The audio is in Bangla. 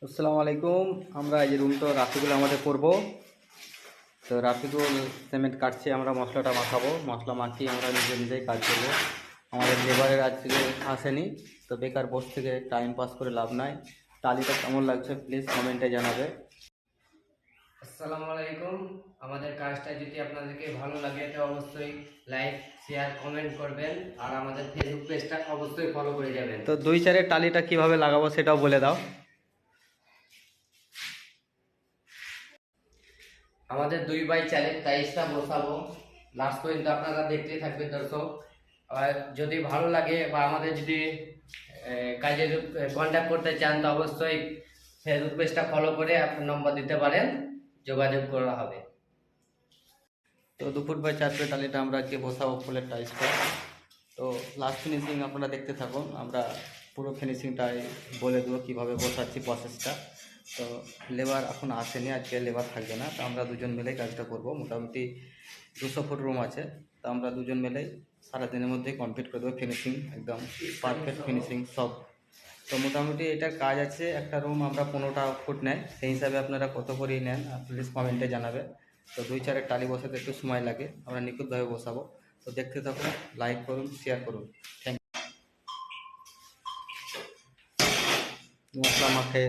আসসালামু আলাইকুম। আমরা এই রুম তো রাফিকুল আমাদের করব। তো রাফিকুল সিমেন্ট কাটছে, আমরা মশলাটা মাখাবো। মশলা মাখিয়ে আমরা নিজে নিজেই কাজ করবো। আমাদের লেবারের আজকে আসেনি, তো বেকার বসে থেকে টাইম পাস করে লাভ নাই। টালিটা কেমন লাগছে প্লিজ কমেন্টে জানাবে। আসসালামু আলাইকুম। আমাদের কাজটা যদি আপনাদেরকে ভালো লাগে তো অবশ্যই লাইক শেয়ার কমেন্ট করবেন আর আমাদের ফেসবুক পেজটা অবশ্যই ফলো করে যাবেন। তো 2-4 টালিটা কিভাবে লাগাবো সেটাও বলে দাও। আমাদের 2x4 টাইলসটা বসাবো, লাস্ট পর্যন্ত আপনারা দেখতে থাকবেন দর্শক। আর যদি ভালো লাগে বা আমাদের যদি কাজের কন্ট্যাক্ট করতে চান তো অবশ্যই ফেসবুক পেজটা ফলো করে আপনার নম্বর দিতে পারেন, যোগাযোগ করা হবে। তো 2 ফুট বাই 4 ফুট টালিটা আমরা আজকে বসাবো ফুলের টাইলসটা। তো লাস্ট ফিনিশিং আপনারা দেখতে থাকুন, আমরা পুরো ফিনিশিংটাই বলে দেবো কীভাবে বসাচ্ছি প্রসেসটা। তো লেবার এখন আসেনি, আজকে লেবার থাকবে না, তো আমরা দুজন মিলেই কাজটা করব। মোটামুটি 200 ফুট রুম আছে, তো আমরা দুজন মিলেই সারাদিনের মধ্যেই কমপ্লিট করে দেবো। ফিনিশিং একদম পারফেক্ট ফিনিশিং সব। তো মোটামুটি এটার কাজ আছে, একটা রুম আমরা 15 ফুট নেয়, সেই হিসাবে আপনারা কত করেই নেন প্লিজ কমেন্টে জানাবে। তো 2-4 টালি বসাতে একটু সময় লাগে, আমরা নিখুঁতভাবে বসাবো। তো দেখতে থাকুন, লাইক করুন, শেয়ার করুন। Thank you. মশলা মাখে